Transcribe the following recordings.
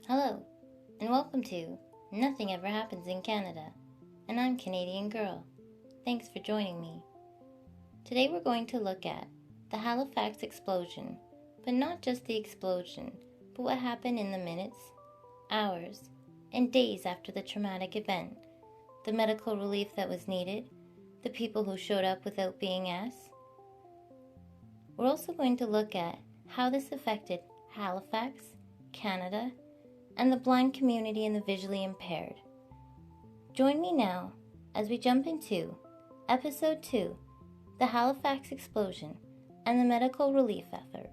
Hello, and welcome to Nothing Ever Happens in Canada, and I'm Canadian Girl. Thanks for joining me. Today we're going to look at the Halifax Explosion, but not just the explosion, but what happened in the minutes, hours, and days after the traumatic event, the medical relief that was needed, the people who showed up without being asked. We're also going to look at how this affected Halifax, Canada, and the blind community and the visually impaired. Join me now as we jump into Episode 2, the Halifax Explosion and the medical relief effort.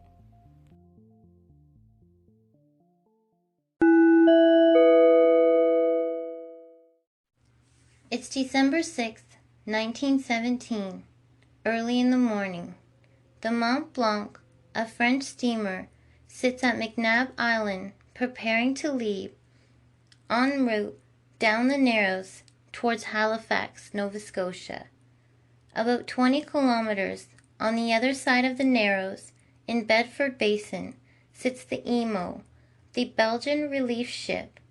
It's December 6th, 1917, early in the morning. The Mont Blanc, a French steamer, sits at McNab Island preparing to leave en route down the Narrows towards Halifax, Nova Scotia. About 20 kilometers on the other side of the Narrows, in Bedford Basin, sits the Emo, the Belgian relief ship.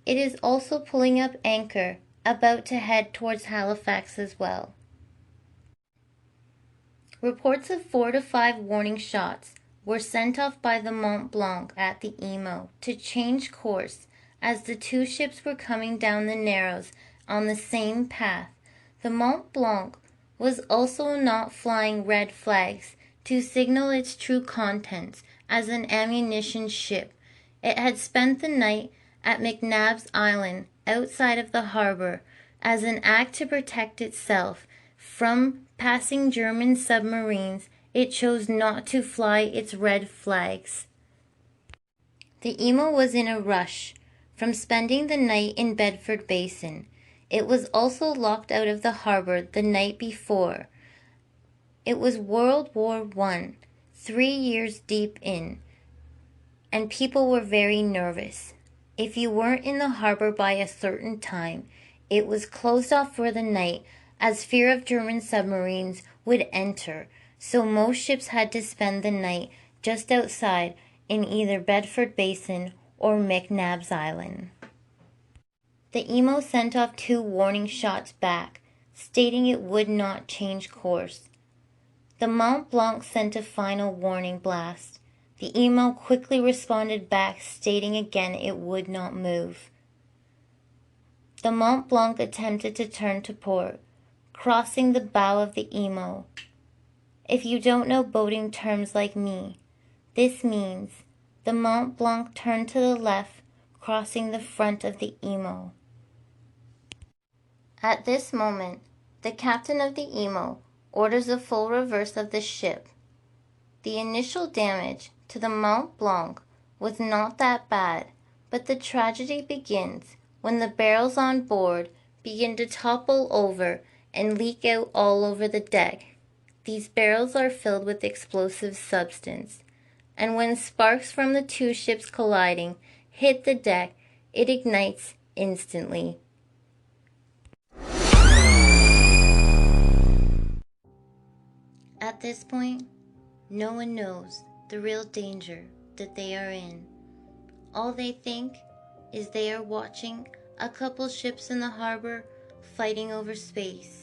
It is also pulling up anchor, about to head towards Halifax as well. Reports of 4 to 5 warning shots were sent off by the Mont Blanc at the Emo to change course as the two ships were coming down the Narrows on the same path. The Mont Blanc was also not flying red flags to signal its true contents as an ammunition ship. It had spent the night at McNab's Island outside of the harbor as an act to protect itself from passing German submarines. It chose not to fly its red flags. The Emo was in a rush from spending the night in Bedford Basin. It was also locked out of the harbor the night before. It was World War I, 3 years deep in, and people were very nervous. If you weren't in the harbor by a certain time, it was closed off for the night as fear of German submarines would enter, so most ships had to spend the night just outside in either Bedford Basin or McNab's Island. The Emo sent off 2 warning shots back, stating it would not change course. The Mont Blanc sent a final warning blast. The Emo quickly responded back, stating again it would not move. The Mont Blanc attempted to turn to port, crossing the bow of the Emo. If you don't know boating terms like me, this means the Mont Blanc turned to the left, crossing the front of the Emo. At this moment, the captain of the Emo orders a full reverse of the ship. The initial damage to the Mont Blanc was not that bad, but the tragedy begins when the barrels on board begin to topple over and leak out all over the deck. These barrels are filled with explosive substance, and when sparks from the 2 ships colliding hit the deck, it ignites instantly. At this point, no one knows the real danger that they are in. All they think is they are watching a couple ships in the harbor fighting over space.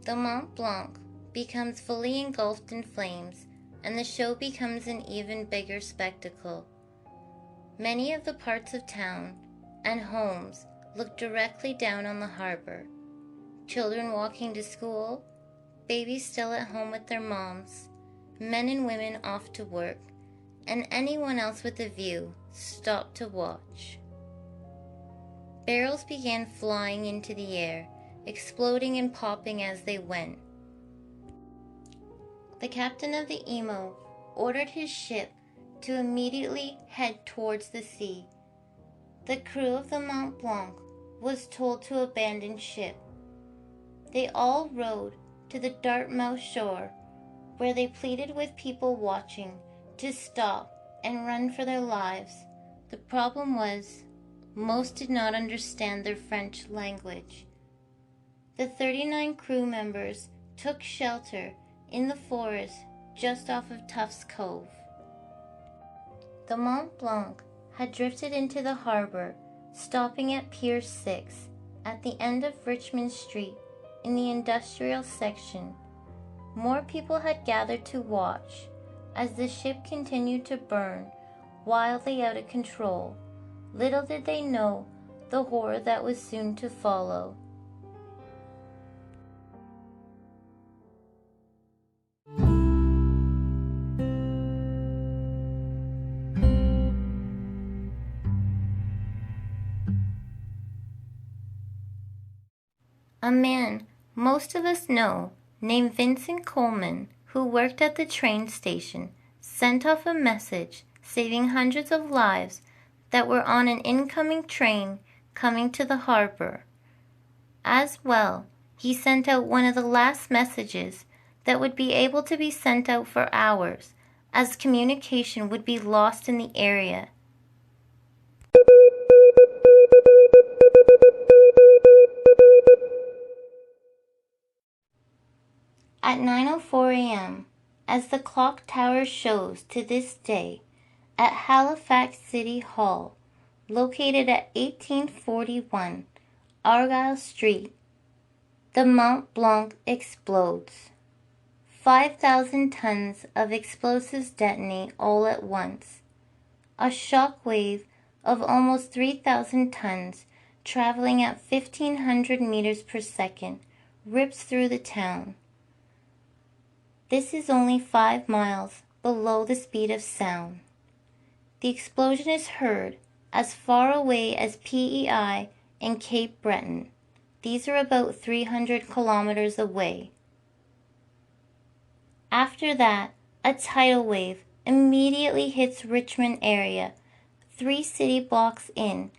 The Mont Blanc becomes fully engulfed in flames, and the show becomes an even bigger spectacle. Many of the parts of town and homes look directly down on the harbor. Children walking to school, babies still at home with their moms, men and women off to work, and anyone else with a view stopped to watch. Barrels began flying into the air, exploding and popping as they went. The captain of the Emo ordered his ship to immediately head towards the sea. The crew of the Mont Blanc was told to abandon ship. They all rowed to the Dartmouth shore, where they pleaded with people watching to stop and run for their lives. The problem was, most did not understand their French language. The 39 crew members took shelter in the forest just off of Tufts Cove. The Mont Blanc had drifted into the harbor, stopping at Pier 6 at the end of Richmond Street in the industrial section. More people had gathered to watch as the ship continued to burn, wildly out of control. Little did they know the horror that was soon to follow. A man most of us know, named Vincent Coleman, who worked at the train station, sent off a message saving hundreds of lives that were on an incoming train coming to the harbor. As well, he sent out one of the last messages that would be able to be sent out for hours, as communication would be lost in the area. At 9:04 a.m., as the clock tower shows to this day, at Halifax City Hall, located at 1841 Argyle Street, the Mont Blanc explodes. 5,000 tons of explosives detonate all at once. A shock wave of almost 3,000 tons, traveling at 1,500 meters per second, rips through the town. This is only 5 miles below the speed of sound. The explosion is heard as far away as PEI and Cape Breton. These are about 300 kilometers away. After that, a tidal wave immediately hits Richmond area, 3 city blocks in,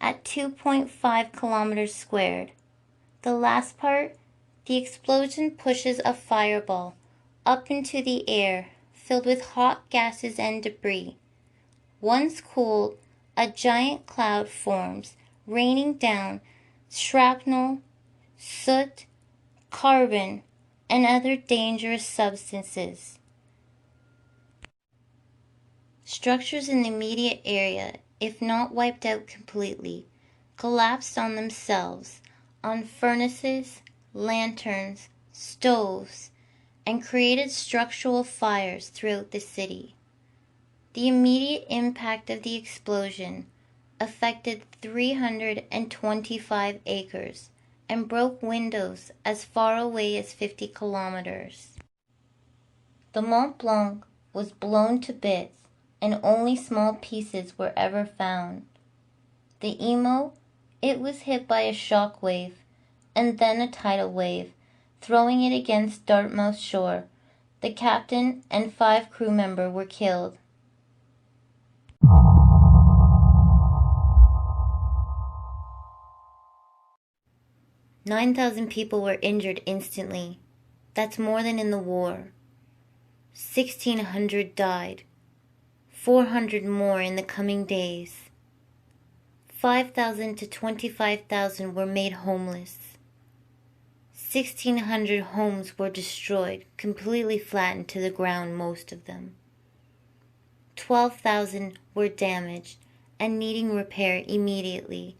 at 2.5 kilometers squared. The last part, the explosion pushes a fireball up into the air, filled with hot gases and debris. Once cooled, a giant cloud forms, raining down shrapnel, soot, carbon, and other dangerous substances. Structures in the immediate area, if not wiped out completely, collapsed on themselves, on furnaces, lanterns, stoves, and created structural fires throughout the city. The immediate impact of the explosion affected 325 acres and broke windows as far away as 50 kilometers. The Mont Blanc was blown to bits and only small pieces were ever found. The Emo, it was hit by a shock wave and then a tidal wave, throwing it against Dartmouth shore. The captain and 5 crew members were killed. "9,000 people were injured instantly. That's more than in the war. 1,600 died. 400 more in the coming days. 5,000 to 25,000 were made homeless. 1,600 homes were destroyed, completely flattened to the ground, most of them. 12,000 were damaged and needing repair immediately.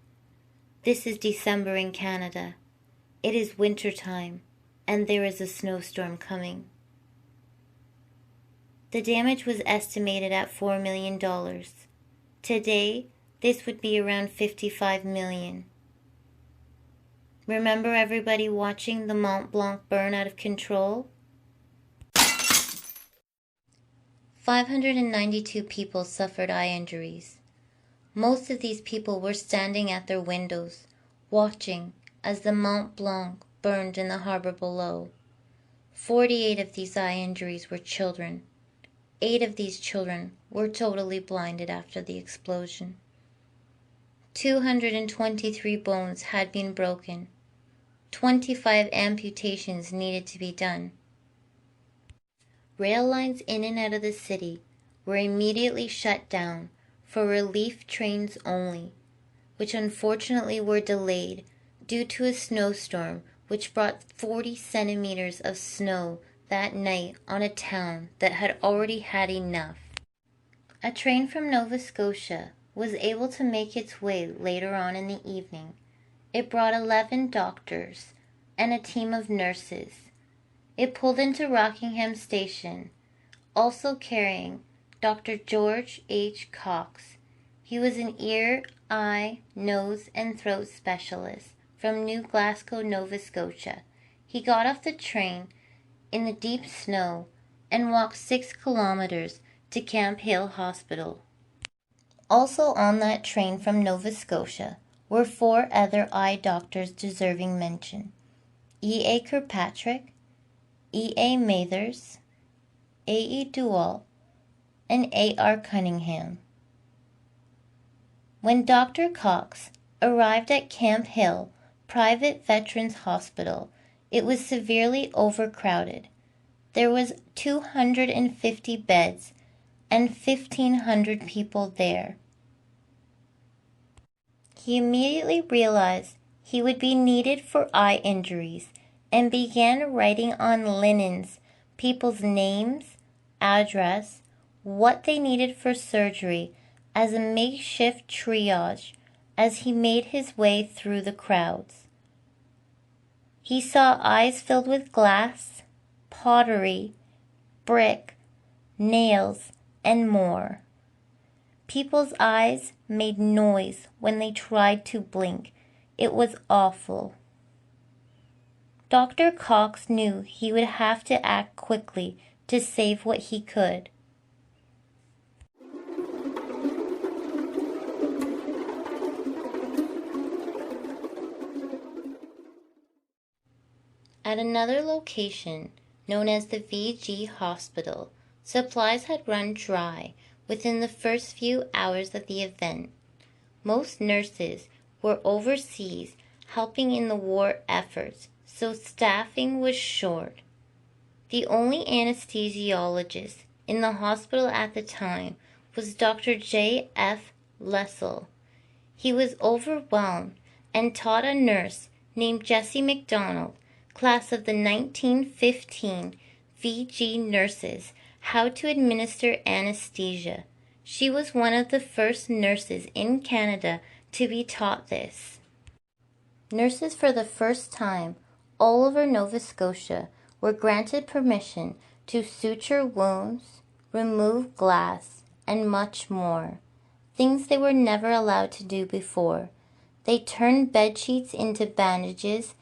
This is December in Canada. It is winter time, and there is a snowstorm coming. The damage was estimated at $4 million. Today, this would be around $55 million. Remember everybody watching the Mont Blanc burn out of control? 592 people suffered eye injuries. Most of these people were standing at their windows, watching as the Mont Blanc burned in the harbor below. 48 of these eye injuries were children. 8 of these children were totally blinded after the explosion. 223 bones had been broken. 25 amputations needed to be done. Rail lines in and out of the city were immediately shut down for relief trains only, which unfortunately were delayed due to a snowstorm which brought 40 centimeters of snow that night on a town that had already had enough. A train from Nova Scotia was able to make its way later on in the evening. It brought 11 doctors and a team of nurses. It pulled into Rockingham Station, also carrying Dr. George H. Cox. He was an ear, eye, nose, and throat specialist from New Glasgow, Nova Scotia. He got off the train in the deep snow and walked 6 kilometers to Camp Hill Hospital. Also on that train from Nova Scotia were 4 other eye doctors deserving mention: E.A. Kirkpatrick, E.A. Mathers, A.E. Duval, and A.R. Cunningham. When Dr. Cox arrived at Camp Hill Private Veterans Hospital, it was severely overcrowded. There was 250 beds and 1,500 people there. He immediately realized he would be needed for eye injuries and began writing on linens people's names, address, what they needed for surgery as a makeshift triage as he made his way through the crowds. He saw eyes filled with glass, pottery, brick, nails, and more. People's eyes made noise when they tried to blink. It was awful. Dr. Cox knew he would have to act quickly to save what he could. At another location, known as the VG Hospital, supplies had run dry within the first few hours of the event. Most nurses were overseas helping in the war efforts, so staffing was short. The only anesthesiologist in the hospital at the time was Dr. J. F. Lessell. He was overwhelmed and taught a nurse named Jessie McDonald, class of the 1915 VG nurses, how to administer anesthesia. She was one of the first nurses in Canada to be taught this. Nurses for the first time all over Nova Scotia were granted permission to suture wounds, remove glass, and much more, things they were never allowed to do before. They turned bedsheets into bandages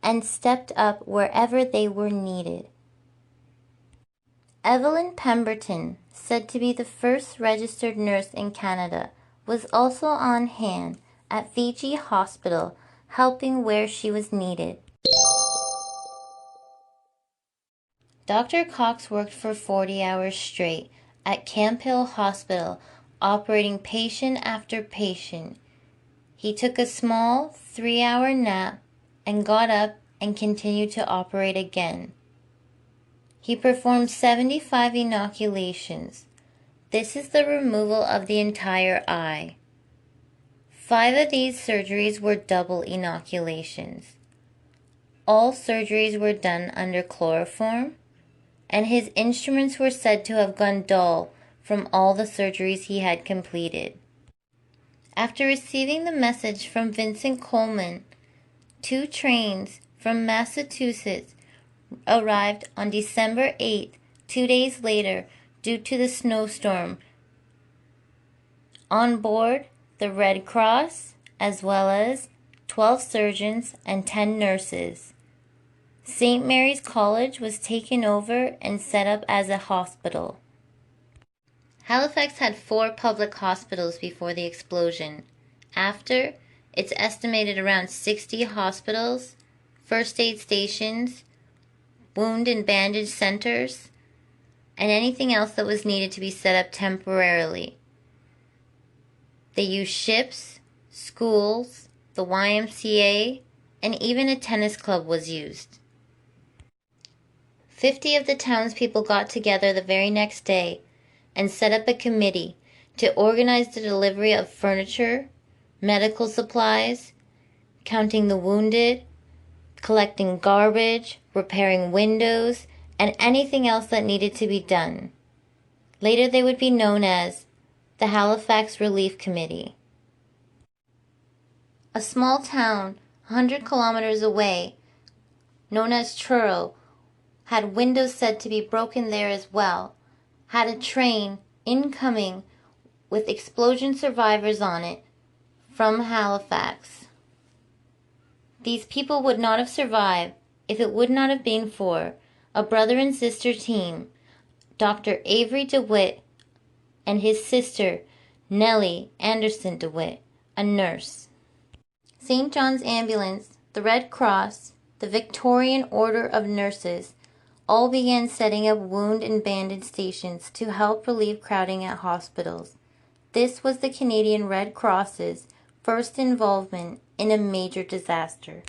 and stepped up wherever they were needed. Evelyn Pemberton, said to be the first registered nurse in Canada, was also on hand at VG Hospital, helping where she was needed. Dr. Cox worked for 40 hours straight at Camp Hill Hospital, operating patient after patient. He took a small 3-hour nap and got up and continued to operate again. He performed 75 inoculations. This is the removal of the entire eye. 5 of these surgeries were double inoculations. All surgeries were done under chloroform, and his instruments were said to have gone dull from all the surgeries he had completed. After receiving the message from Vincent Coleman, 2 trains from Massachusetts arrived on December 8th, 2 days later, due to the snowstorm. On board, the Red Cross, as well as 12 surgeons and 10 nurses. St. Mary's College was taken over and set up as a hospital. Halifax had 4 public hospitals before the explosion. After, it's estimated around 60 hospitals, first aid stations, wound and bandage centers, and anything else that was needed to be set up temporarily. They used ships, schools, the YMCA, and even a tennis club was used. 50 of the townspeople got together the very next day and set up a committee to organize the delivery of furniture, medical supplies, counting the wounded, collecting garbage, repairing windows, and anything else that needed to be done. Later they would be known as the Halifax Relief Committee. A small town 100 kilometers away, known as Truro, had windows said to be broken there as well, had a train incoming with explosion survivors on it from Halifax. These people would not have survived if it would not have been for a brother and sister team, Dr. Avery DeWitt and his sister Nellie Anderson DeWitt, a nurse. St. John's Ambulance, the Red Cross, the Victorian Order of Nurses all began setting up wound and bandage stations to help relieve crowding at hospitals. This was the Canadian Red Cross's first involvement in a major disaster.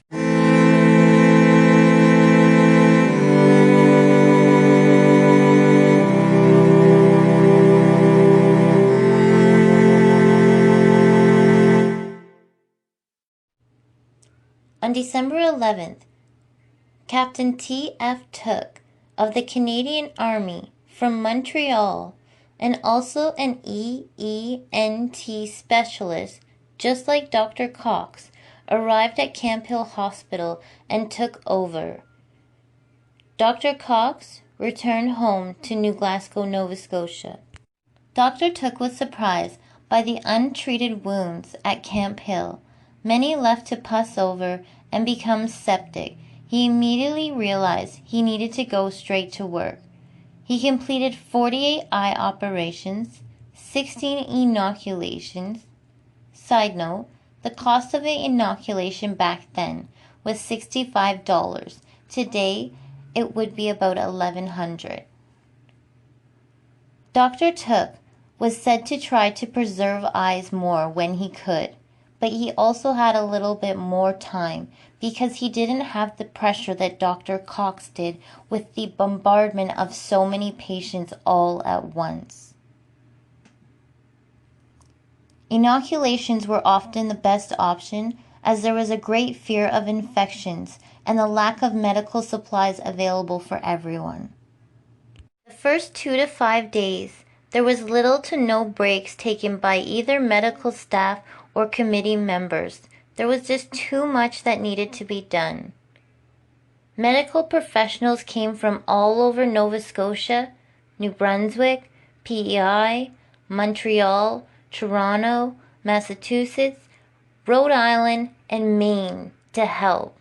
On December 11th, Captain T.F. Took of the Canadian Army from Montreal, and also an EENT specialist, just like Dr. Cox, arrived at Camp Hill Hospital and took over. Dr. Cox returned home to New Glasgow, Nova Scotia. Dr. Took was surprised by the untreated wounds at Camp Hill. Many left to pus over and become septic. He immediately realized he needed to go straight to work. He completed 48 eye operations, 16 inoculations. Side note, the cost of an inoculation back then was $65. Today, it would be about $1,100. Dr. Took was said to try to preserve eyes more when he could, but he also had a little bit more time because he didn't have the pressure that Dr. Cox did with the bombardment of so many patients all at once. Inoculations were often the best option as there was a great fear of infections and the lack of medical supplies available for everyone. The first 2 to 5 days, there was little to no breaks taken by either medical staff or committee members. There was just too much that needed to be done. Medical professionals came from all over Nova Scotia, New Brunswick, PEI, Montreal, Toronto, Massachusetts, Rhode Island, and Maine to help.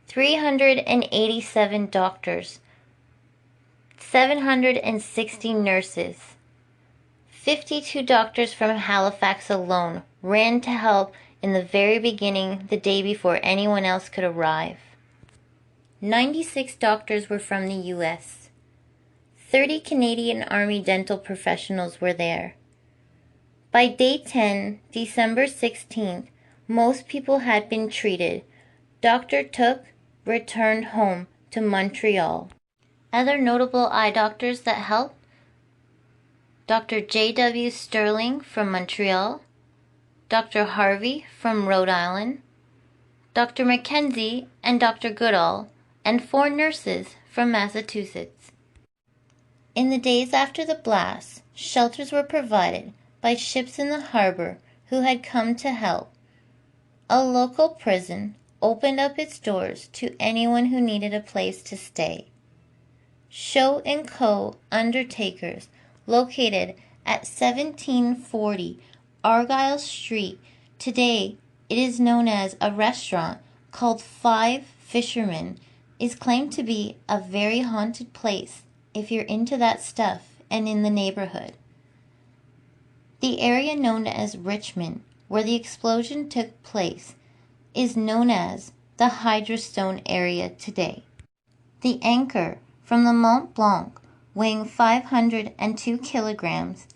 387 doctors, 760 nurses, 52 doctors from Halifax alone ran to help in the very beginning, the day before anyone else could arrive. 96 doctors were from the U.S. 30 Canadian Army dental professionals were there. By day 10, December 16th, most people had been treated. Dr. Took returned home to Montreal. Other notable eye doctors that helped: Dr. J.W. Sterling from Montreal, Dr. Harvey from Rhode Island, Dr. Mackenzie and Dr. Goodall, and 4 nurses from Massachusetts. In the days after the blast, shelters were provided by ships in the harbor who had come to help. A local prison opened up its doors to anyone who needed a place to stay. Show & Co. Undertakers, located at 1740 Argyle Street. Today, it is known as a restaurant called Five Fishermen, is claimed to be a very haunted place if you're into that stuff and in the neighborhood. The area known as Richmond, where the explosion took place, is known as the Hydrostone area today. The Anchor from the Mont Blanc, weighing 502 kilograms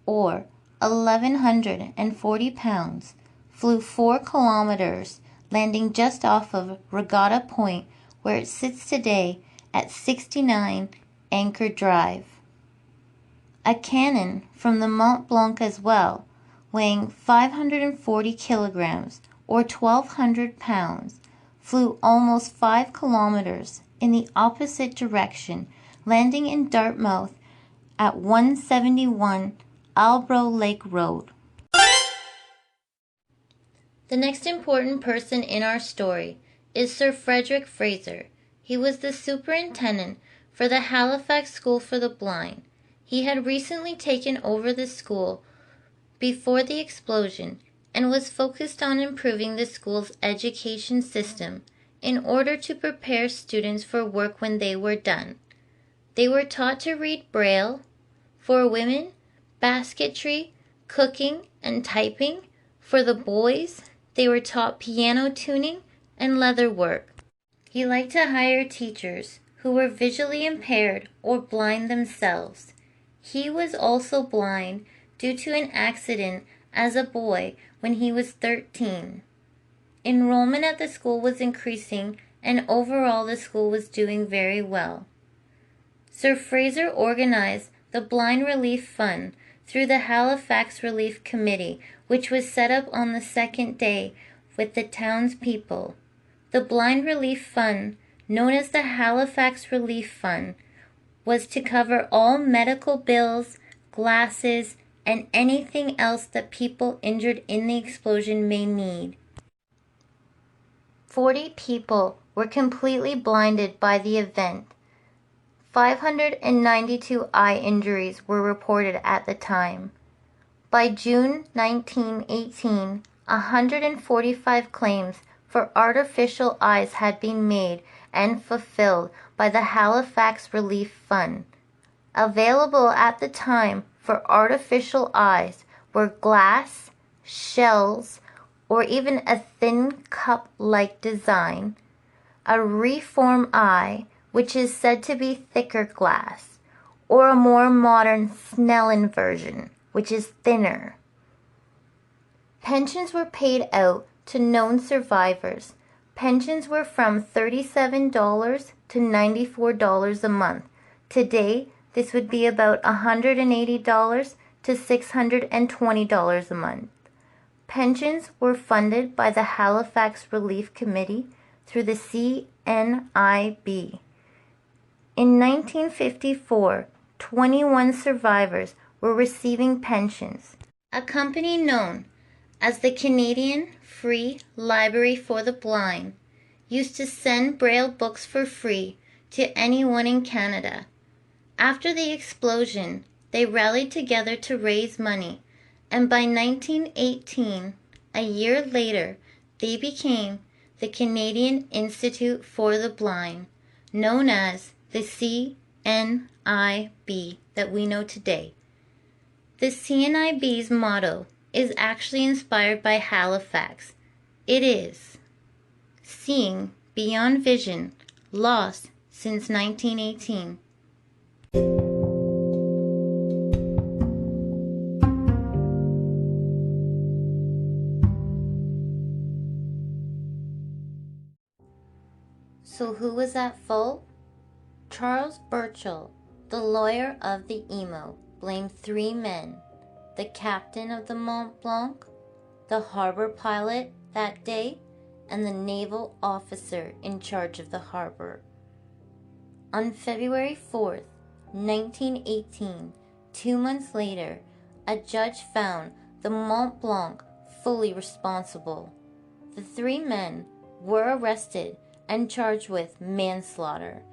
or 1,140 pounds, flew 4 kilometers, landing just off of Regatta Point, where it sits today at 69 Anchor Drive. A cannon from the Mont Blanc as well, weighing 540 kilograms or 1,200 pounds, flew almost 5 kilometers in the opposite direction, landing in Dartmouth at 171 Albro Lake Road. The next important person in our story is Sir Frederick Fraser. He was the superintendent for the Halifax School for the Blind. He had recently taken over the school before the explosion and was focused on improving the school's education system in order to prepare students for work when they were done. They were taught to read Braille. For women, basketry, cooking, and typing. For the boys, they were taught piano tuning and leather work. He liked to hire teachers who were visually impaired or blind themselves. He was also blind due to an accident as a boy when he was 13. Enrollment at the school was increasing, and overall the school was doing very well. Sir Fraser organized the Blind Relief Fund through the Halifax Relief Committee, which was set up on the second day with the townspeople. The Blind Relief Fund, known as the Halifax Relief Fund, was to cover all medical bills, glasses, and anything else that people injured in the explosion may need. 40 people were completely blinded by the event. 592 eye injuries were reported at the time. By June 1918, 145 claims for artificial eyes had been made and fulfilled by the Halifax Relief Fund. Available at the time for artificial eyes were glass, shells, or even a thin cup-like design, a reform eye, which is said to be thicker glass, or a more modern Snellen version, which is thinner. Pensions were paid out to known survivors. Pensions were from $37 to $94 a month. Today, this would be about $180 to $620 a month. Pensions were funded by the Halifax Relief Committee through the CNIB. In 1954, 21 survivors were receiving pensions. A company known as the Canadian Free Library for the Blind used to send Braille books for free to anyone in Canada. After the explosion, they rallied together to raise money, and by 1918, a year later, they became the Canadian Institute for the Blind, known as the CNIB that we know today. The CNIB's motto is actually inspired by Halifax. It is, "Seeing beyond vision, lost since 1918. So who was at fault? Charles Burchell, the lawyer of the emo, blamed 3 men: the captain of the Mont Blanc, the harbor pilot that day, and the naval officer in charge of the harbor. On February 4th, 1918, 2 months later, a judge found the Mont Blanc fully responsible. The 3 men were arrested and charged with manslaughter.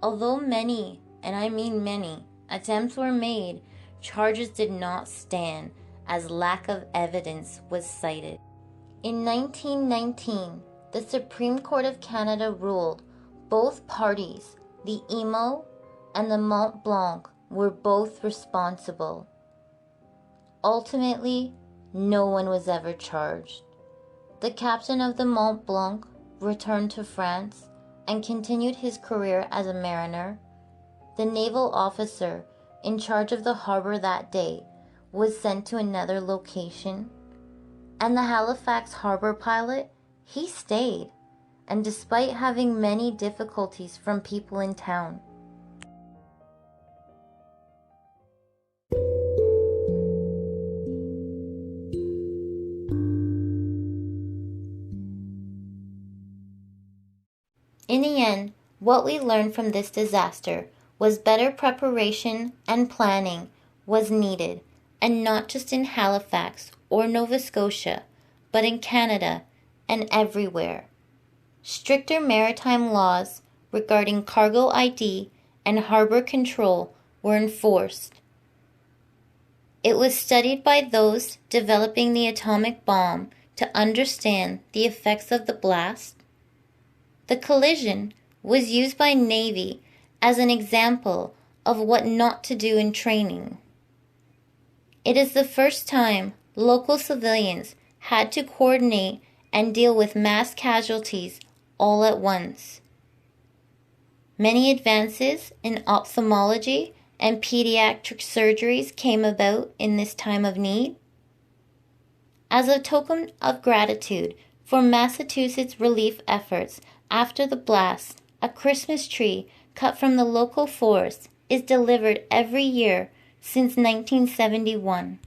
Although many, and I mean many, attempts were made, charges did not stand as lack of evidence was cited. In 1919, the Supreme Court of Canada ruled both parties, the emo and the Mont Blanc, were both responsible. Ultimately, no one was ever charged. The captain of the Mont Blanc returned to France and continued his career as a mariner. The naval officer in charge of the harbor that day was sent to another location, and the Halifax harbor pilot, he stayed, and despite having many difficulties from people in town. In the end, what we learned from this disaster was better preparation and planning was needed, and not just in Halifax or Nova Scotia, but in Canada and everywhere. Stricter maritime laws regarding cargo ID and harbor control were enforced. It was studied by those developing the atomic bomb to understand the effects of the blast. The collision was used by Navy as an example of what not to do in training. It is the first time local civilians had to coordinate and deal with mass casualties all at once. Many advances in ophthalmology and pediatric surgeries came about in this time of need. As a token of gratitude for Massachusetts relief efforts after the blast, a Christmas tree cut from the local forest is delivered every year since 1971.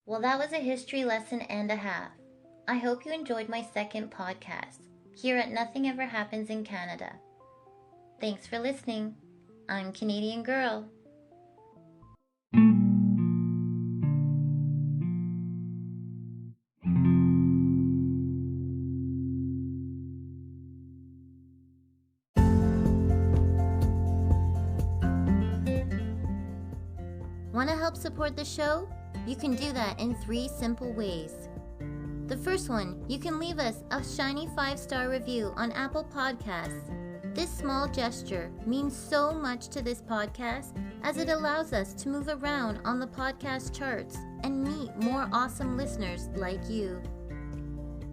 Well, that was a history lesson and a half. I hope you enjoyed my second podcast here at Nothing Ever Happens in Canada. Thanks for listening. I'm Canadian Girl. Want to help support the show? You can do that in 3 simple ways. The first one, you can leave us a shiny 5-star review on Apple Podcasts. This small gesture means so much to this podcast as it allows us to move around on the podcast charts and meet more awesome listeners like you.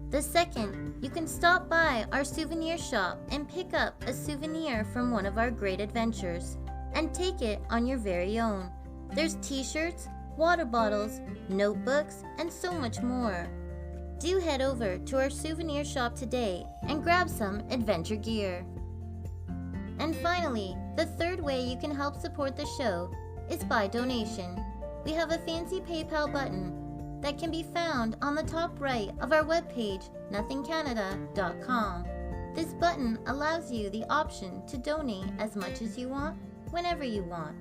The second, you can stop by our souvenir shop and pick up a souvenir from one of our great adventures and take it on your very own. There's t-shirts, water bottles, notebooks, and so much more. Do head over to our souvenir shop today and grab some adventure gear. And finally, the third way you can help support the show is by donation. We have a fancy PayPal button that can be found on the top right of our webpage, nothingcanada.com. This button allows you the option to donate as much as you want, whenever you want.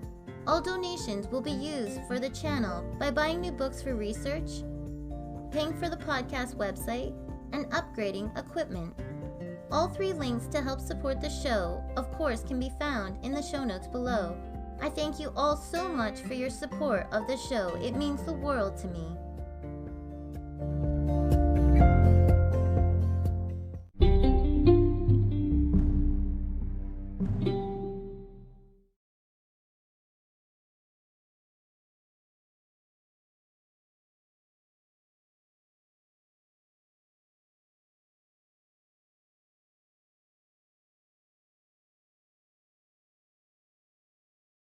All donations will be used for the channel by buying new books for research, paying for the podcast website, and upgrading equipment. All 3 links to help support the show, of course, can be found in the show notes below. I thank you all so much for your support of the show. It means the world to me.